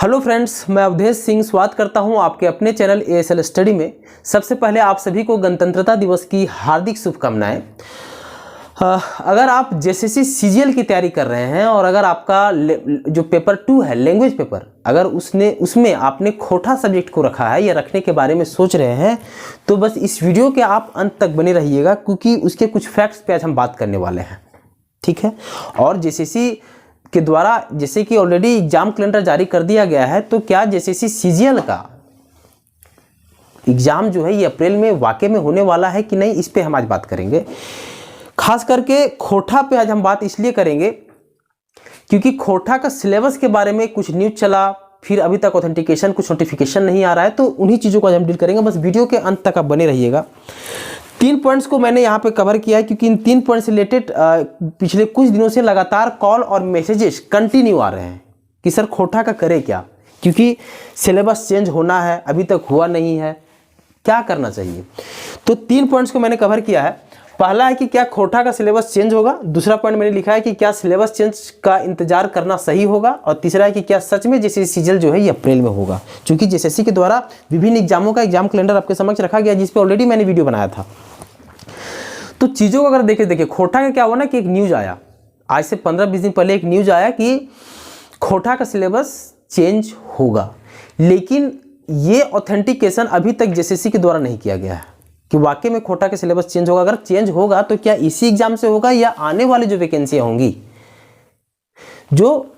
Hello friends, मैं अवधेश सिंह स्वागत करता हूं आपके अपने चैनल एएसएल स्टडी में। सबसे पहले आप सभी को गणतंत्रता दिवस की हार्दिक शुभकामनाएं। अगर आप जेएसएससी सीजीएल की तैयारी कर रहे हैं और अगर आपका जो पेपर 2 है लैंग्वेज पेपर, अगर उसमें आपने खोटा सब्जेक्ट को रखा है या रखने के बारे में सोच रहे हैं तो बस इस वीडियो के आप अंत तक बने रहिएगा, क्योंकि उसके कुछ फैक्ट्स पे आज हम बात करने वाले हैं। ठीक है। और जेएसएससी के द्वारा जैसे कि ऑलरेडी एग्जाम कैलेंडर जारी कर दिया गया है, तो क्या जेएसएससी सीजीएल का एग्जाम जो है ये अप्रैल में वाकई में होने वाला है कि नहीं, इस पे हम आज बात करेंगे। खास करके खोटा पे आज हम बात इसलिए करेंगे क्योंकि खोटा का सिलेबस के बारे में कुछ न्यूज चला, फिर अभी तक ऑथेंटिकेशन कुछ नोटिफिकेशन नहीं आ रहा है, तो उन्हीं चीज़ों को आज हम डील करेंगे। बस वीडियो के अंत तक आप बने रहिएगा। 3 पॉइंट्स को मैंने यहाँ पे कवर किया है, क्योंकि इन 3 पॉइंट से रिलेटेड पिछले कुछ दिनों से लगातार कॉल और मैसेजेस कंटिन्यू आ रहे हैं कि सर खोटा का करे क्या, क्योंकि सिलेबस चेंज होना है, अभी तक हुआ नहीं है, क्या करना चाहिए। तो 3 पॉइंट्स को मैंने कवर किया है। पहला है कि क्या खोटा का सिलेबस चेंज होगा, दूसरा पॉइंट मैंने लिखा है कि क्या सिलेबस चेंज का इंतजार करना सही होगा, और तीसरा है कि क्या सच में जेएसएससी सीजीएल जो है ये अप्रैल में होगा। क्योंकि जेएसएससी के द्वारा विभिन्न एग्जामों का एग्जाम कैलेंडर आपके समक्ष रखा गया, जिस पे ऑलरेडी मैंने वीडियो बनाया था। तो चीज़ों को अगर देखिए खोटा का क्या हुआ ना कि एक न्यूज़ आया, आज से 15-20 दिन पहले एक न्यूज़ आया कि खोटा का सिलेबस चेंज होगा, लेकिन ये ऑथेंटिकेशन अभी तक जेएसएससी के द्वारा नहीं किया गया है कि वाकई में खोटा का सिलेबस चेंज होगा। अगर चेंज होगा तो क्या इसी एग्जाम से होगा या आने वाली जो वैकेंसियाँ होंगी, जो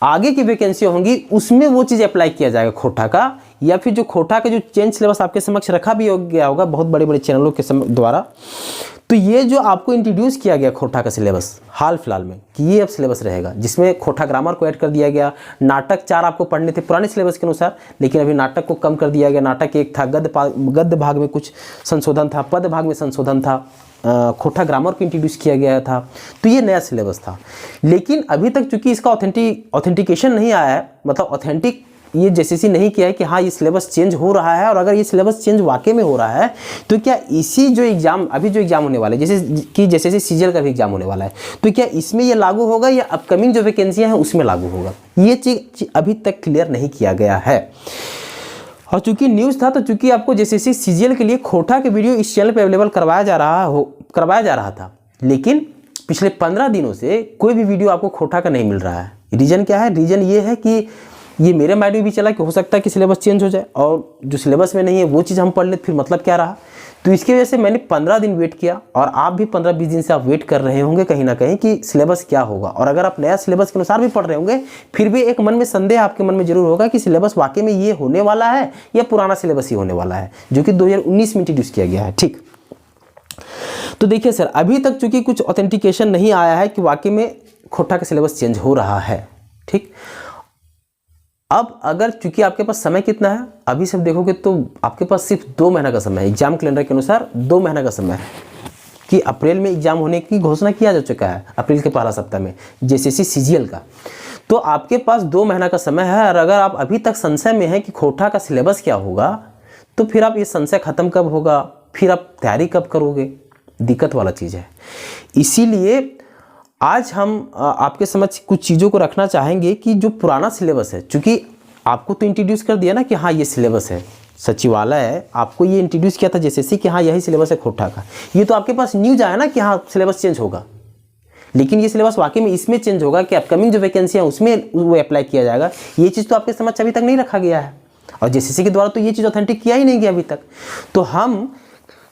आगे की वैकेंसियाँ होंगी, उसमें वो चीज़ अप्लाई किया जाएगा खोटा का, या फिर जो खोटा का जो चेंज सिलेबस आपके समक्ष रखा भी हो गया होगा बहुत बड़े बड़े चैनलों के द्वारा। तो ये जो आपको इंट्रोड्यूस किया गया खोटा का सिलेबस हाल फिलहाल में कि ये अब सिलेबस रहेगा, जिसमें खोटा ग्रामर को ऐड कर दिया गया, नाटक 4 आपको पढ़ने थे पुराने सिलेबस के अनुसार, लेकिन अभी नाटक को कम कर दिया गया। नाटक 1 था, गद्य भाग में कुछ संशोधन था, पद भाग में संशोधन था, खोटा ग्रामर को इंट्रोड्यूस किया गया था। तो ये नया सिलेबस था, लेकिन अभी तक चूंकि इसका ऑथेंटिकेशन नहीं आया है, मतलब ऑथेंटिक ये जेएसएससी नहीं किया है कि हाँ ये सिलेबस चेंज हो रहा है, और अगर ये सिलेबस चेंज वाकई में हो रहा है तो क्या इसी जो एग्जाम अभी जो एग्जाम होने वाले जैसे कि जेएसएससी सीजीएल का भी एग्जाम होने वाला है, तो क्या इसमें ये लागू होगा या अपकमिंग जो वैकेंसियां हैं उसमें लागू होगा, ये चीज़ अभी तक क्लियर नहीं किया गया है। और चूंकि न्यूज़ था, तो चूंकि आपको जेएसएससी सीजीएल के लिए खोटा के वीडियो इस चैनल पर अवेलेबल करवाया जा रहा था, लेकिन पिछले 15 दिनों से कोई भी वीडियो आपको खोटा का नहीं मिल रहा है। रीज़न क्या है? रीज़न ये है कि ये मेरे माइंड में भी चला कि हो सकता है कि सिलेबस चेंज हो जाए, और जो सिलेबस में नहीं है वो चीज़ हम पढ़ ले, फिर मतलब क्या रहा। तो इसकी वजह से मैंने 15 दिन वेट किया, और आप भी 15-20 दिन से आप वेट कर रहे होंगे कहीं ना कहीं कि सिलेबस क्या होगा। और अगर आप नया सिलेबस के अनुसार भी पढ़ रहे होंगे, फिर भी एक मन में संदेह आपके मन में जरूर होगा कि सिलेबस वाकई में ये होने वाला है या पुराना सिलेबस ही होने वाला है, जो कि 2019 में इंट्रोड्यूस किया गया है। ठीक, तो देखिए सर, अभी तक चूंकि कुछ ऑथेंटिकेशन नहीं आया है कि वाकई में खोटा का सिलेबस चेंज हो रहा है। ठीक, अब अगर चूंकि आपके पास समय कितना है, अभी सब देखोगे तो आपके पास सिर्फ 2 महीना का समय है। एग्जाम कैलेंडर के अनुसार 2 महीना का समय है कि अप्रैल में एग्जाम होने की घोषणा किया जा चुका है, अप्रैल के पहला सप्ताह में जेएसएससी सीजीएल का। तो आपके पास 2 महीना का समय है, और अगर आप अभी तक संशय में हैं कि खोटा का सिलेबस क्या होगा, तो फिर आप ये संशय खत्म कब होगा, फिर आप तैयारी कब करोगे, दिक्कत वाला चीज़ है। इसीलिए आज हम आपके समझ कुछ चीज़ों को रखना चाहेंगे कि जो पुराना सिलेबस है, चूँकि आपको तो इंट्रोड्यूस कर दिया ना कि हाँ ये सिलेबस है, सचिवालय है आपको ये इंट्रोड्यूस किया था जेएसएससी कि हाँ यही सिलेबस है खोटा का। ये तो आपके पास न्यूज़ आया ना कि हाँ सिलेबस चेंज होगा, लेकिन ये सिलेबस वाकई में इसमें चेंज होगा कि अपकमिंग जो वैकेंसी है उसमें वो अप्लाई किया जाएगा, ये चीज़ तो आपके समझ अभी तक नहीं रखा गया है, और जेएसएससी के द्वारा तो ये चीज़ ऑथेंटिक किया ही नहीं गया अभी तक। तो हम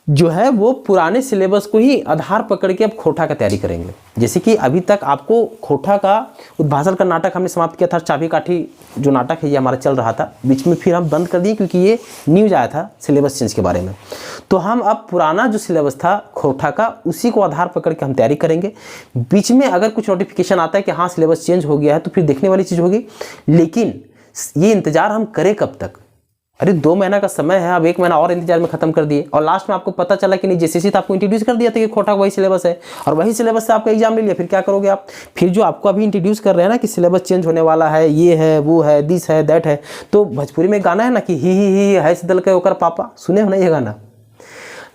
जो है वो पुराने सिलेबस को ही आधार पकड़ के अब खोटा का तैयारी करेंगे। जैसे कि अभी तक आपको खोटा का उद्भाषण का नाटक हमने समाप्त किया था, चाबी काठी जो नाटक है ये हमारा चल रहा था, बीच में फिर हम बंद कर दिए क्योंकि ये न्यूज़ आया था सिलेबस चेंज के बारे में। तो हम अब पुराना जो सिलेबस था खोटा का, उसी को आधार पकड़ के हम तैयारी करेंगे। बीच में अगर कुछ नोटिफिकेशन आता है कि हाँ सिलेबस चेंज हो गया है, तो फिर देखने वाली चीज़ होगी, लेकिन ये इंतज़ार हम करें कब तक? अरे 2 महीना का समय है, अब 1 महीना और इंतजार में खत्म कर दिए, और लास्ट में आपको पता चला कि नहीं जेएसएससी तो आपको इंट्रोड्यूस कर दिया था कि खोटा वही सिलेबस है, और वही सिलेबस से आपका एग्जाम ले लिया, फिर क्या करोगे आप? फिर जो आपको अभी इंट्रोड्यूस कर रहे हैं ना कि सिलेबस चेंज होने वाला है, ये है वो है दिस है दैट है, तो भोजपुरी में गाना है ना कि ही है दल के ओकर पापा, सुने हो ना ये गाना?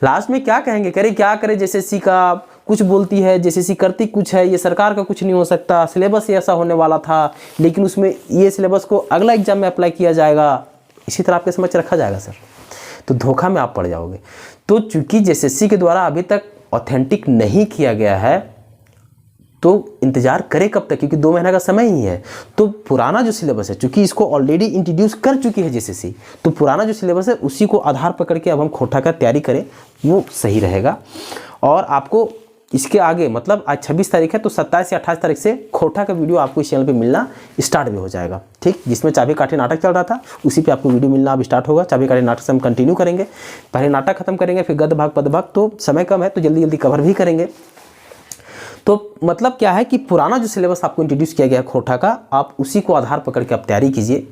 लास्ट में क्या कहेंगे, करे क्या करे जेएसएससी का, कुछ बोलती है, जेसीसी करती कुछ है, ये सरकार का कुछ नहीं हो सकता, सिलेबस ऐसा होने वाला था लेकिन उसमें ये सिलेबस को अगला एग्जाम में अप्लाई किया जाएगा, इसी तरह आपके समझ रखा जाएगा सर, तो धोखा में आप पड़ जाओगे। तो चूंकि जेसीसी के द्वारा अभी तक ऑथेंटिक नहीं किया गया है तो इंतजार करें कब तक, क्योंकि 2 महीना का समय ही है। तो पुराना जो सिलेबस है, चूंकि इसको ऑलरेडी इंट्रोड्यूस कर चुकी है जेसीसी, तो पुराना जो सिलेबस है उसी को आधार पकड़ के अब हम खोटा का तैयारी करें, वो सही रहेगा। और आपको इसके आगे मतलब आज 26 तारीख है तो 27 या 28 तारीख से खोटा का वीडियो आपको इस चैनल पे मिलना स्टार्ट भी हो जाएगा, ठीक। जिसमें चाबी काठी नाटक चल रहा था उसी पे आपको वीडियो मिलना अब स्टार्ट होगा। चाबी काठी नाटक से हम कंटिन्यू करेंगे, पहले नाटक खत्म करेंगे, फिर गद्य भाग पद भाग, तो समय कम है तो जल्दी जल्दी कवर भी करेंगे। तो मतलब क्या है कि पुराना जो सिलेबस आपको इंट्रोड्यूस किया गया है खोटा का, आप उसी को आधार पकड़ के आप तैयारी कीजिए।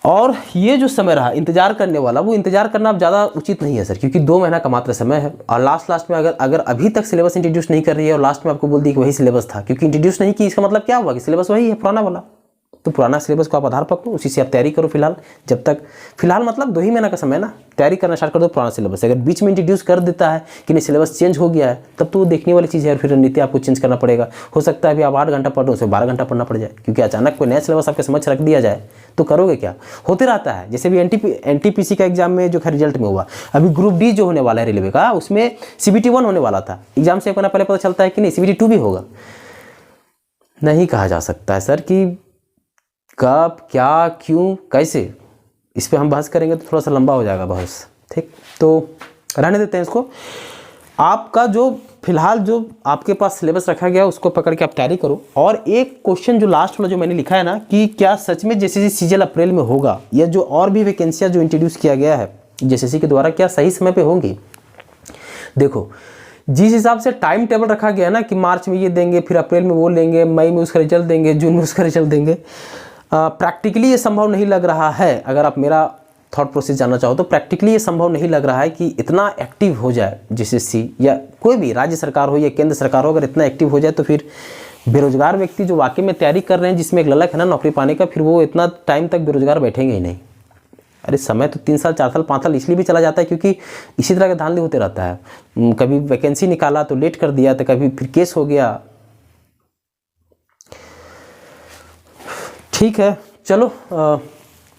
और ये जो समय रहा इंतजार करने वाला, वो इंतजार करना अब ज़्यादा उचित नहीं है सर, क्योंकि 2 महीना का मात्र समय है। और लास्ट में अगर अभी तक सिलेबस इंट्रोड्यूस नहीं कर रही है और लास्ट में आपको बोल दी कि वही सिलेबस था, क्योंकि इंट्रोड्यूस नहीं की, इसका मतलब क्या हुआ कि सिलेबस वही है पुराना वाला। तो पुराना सिलेबस को आप आधार पकड़ो, उसी से आप तैयारी करो फिलहाल, जब तक फिलहाल मतलब 2 ही महीना का समय ना, तैयारी करना स्टार्ट कर दो पुराना सिलेबस। अगर बीच में इंट्रोड्यूस कर देता है कि नहीं सिलेबस चेंज हो गया है, तब तो वो देखने वाली चीज़ है और फिर रणनीति आपको चेंज करना पड़ेगा। हो सकता है अभी आप 8 घंटा पढ़ रहे हो, उसमें 12 घंटा पढ़ना पड़ जाए, क्योंकि अचानक कोई नया सिलेबस आपके समझ रख दिया जाए तो करोगे क्या। होते रहता है, जैसे भी एनटीपीसी का एग्जाम में जो रिजल्ट में हुआ, अभी ग्रुप डी जो होने वाला है रेलवे का, उसमें CBT 1 होने वाला था, एग्जाम से 1 महीना पहले पता चलता है कि नहीं CBT 2 भी होगा। नहीं कहा जा सकता है सर कि कब क्या क्यों कैसे, इस पे हम बहस करेंगे तो थोड़ा सा लंबा हो जाएगा बहस, ठीक। तो रहने देते हैं इसको। आपका जो फिलहाल जो आपके पास सिलेबस रखा गया है उसको पकड़ के आप तैयारी करो। और एक क्वेश्चन जो लास्ट वाला जो मैंने लिखा है ना कि क्या सच में जेसीसी सीजीएल अप्रैल में होगा, या जो और भी वैकेंसियाँ जो इंट्रोड्यूस किया गया है जेसीसी के द्वारा क्या सही समय पे होंगी। देखो जिस हिसाब से टाइम टेबल रखा गया है ना कि मार्च में ये देंगे, फिर अप्रैल में वो लेंगे, मई में उसका रिजल्ट देंगे, जून में उसका रिजल्ट देंगे, प्रैक्टिकली ये संभव नहीं लग रहा है। अगर आप मेरा थॉट प्रोसेस जानना चाहो तो प्रैक्टिकली ये संभव नहीं लग रहा है कि इतना एक्टिव हो जाए जेसीसी या कोई भी राज्य सरकार हो या केंद्र सरकार हो, अगर इतना एक्टिव हो जाए तो फिर बेरोजगार व्यक्ति जो वाकई में तैयारी कर रहे हैं, जिसमें एक ललक है ना नौकरी पाने का, फिर वो इतना टाइम तक बेरोजगार बैठेंगे ही नहीं। अरे समय तो 3 साल 4 साल 5 साल इसलिए भी चला जाता है क्योंकि इसी तरह का धांधली होते रहता है। कभी वैकेंसी निकाला तो लेट कर दिया, तो कभी फिर केस हो गया। ठीक है चलो,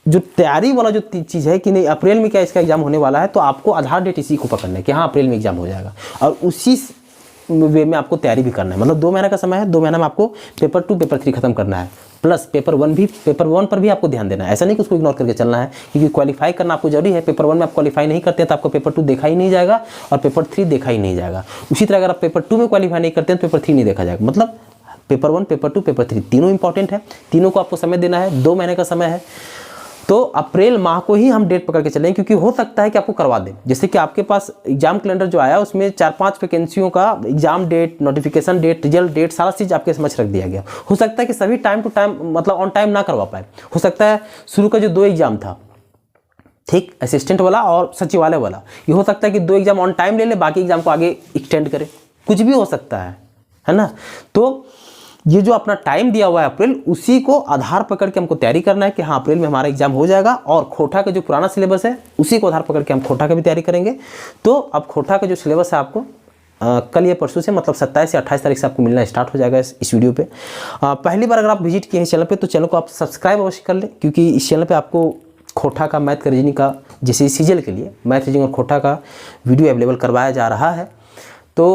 जो तैयारी वाला जो चीज़ है कि नहीं अप्रैल में क्या इसका एग्जाम होने वाला है, तो आपको आधार डेट इसी को पकड़ना है कि हाँ अप्रैल में एग्जाम हो जाएगा, और उसी वे में आपको तैयारी भी करना है। मतलब 2 महीना का समय है, 2 महीना में आपको पेपर 2 पेपर 3 खत्म करना है, प्लस पेपर 1 पर भी आपको ध्यान देना है। ऐसा नहीं कि उसको इग्नोर करके चलना है, क्योंकि क्वालिफाई करना आपको जरूरी है। पेपर 1 में आप क्वालिफाई नहीं करते हैं तो आपको पेपर 2 देखा ही नहीं जाएगा और पेपर 3 देखा ही नहीं जाएगा। उसी तरह अगर आप पेपर 2 में क्वालिफाई नहीं करते हैं तो पेपर 3 नहीं देखा जाएगा। मतलब पेपर 1 पेपर 2 पेपर 3 तीनों इंपॉर्टेंट है, तीनों को आपको समय देना है। 2 महीने का समय है, तो अप्रैल माह को ही हम डेट पकड़ के चलें, क्योंकि हो सकता है कि आपको करवा दें। जैसे कि आपके पास एग्जाम कैलेंडर जो आया उसमें 4-5 वैकेंसियों का exam date, notification date, result date, सारा चीज़ आपके समझ रख दिया गया। हो सकता है कि सभी टाइम टू टाइम मतलब ऑन टाइम ना करवा पाए। हो सकता है शुरू का जो 2 एग्जाम था, ठीक, असिस्टेंट वाला और सचिवालय वाला, ये हो सकता है कि 2 एग्जाम ऑन टाइम ले ले, बाकी एग्जाम को आगे एक्सटेंड करे, कुछ भी हो सकता है ना। तो ये जो अपना टाइम दिया हुआ है अप्रैल, उसी को आधार पकड़ के हमको तैयारी करना है कि हाँ अप्रैल में हमारा एग्जाम हो जाएगा। और खोटा का जो पुराना सिलेबस है उसी को आधार पकड़ के हम खोटा का भी तैयारी करेंगे। तो अब खोटा का जो सिलेबस है आपको कल या परसों से मतलब 27 या 28 तारीख से आपको मिलना स्टार्ट हो जाएगा इस वीडियो पे। पहली बार अगर आप विजिट किए हैं चैनल पे तो चैनल को आप सब्सक्राइब अवश्य कर लें, क्योंकि इस चैनल पे आपको खोटा का मैथ का रीजनिंग का जैसे सीजीएल के लिए मैथ रीजनिंग और खोटा का वीडियो अवेलेबल करवाया जा रहा है। तो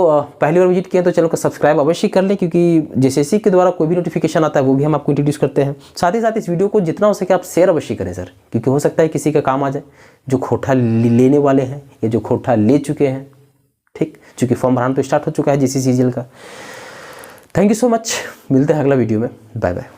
पहली बार विजिट किए तो चैनल को सब्सक्राइब अवश्य कर लें, क्योंकि जेसीसी के द्वारा कोई भी नोटिफिकेशन आता है वो भी हम आपको इंट्रोड्यूस करते हैं। साथ ही साथ इस वीडियो को जितना हो सके आप शेयर अवश्य करें सर, क्योंकि हो सकता है किसी का काम आ जाए जो खोटा लेने वाले हैं या जो खोटा ले चुके हैं। ठीक, चूँकि फॉर्म भराना तो स्टार्ट हो चुका है जेसीसी सीजीएल का। थैंक यू सो मच, मिलते हैं अगला वीडियो में, बाय बाय।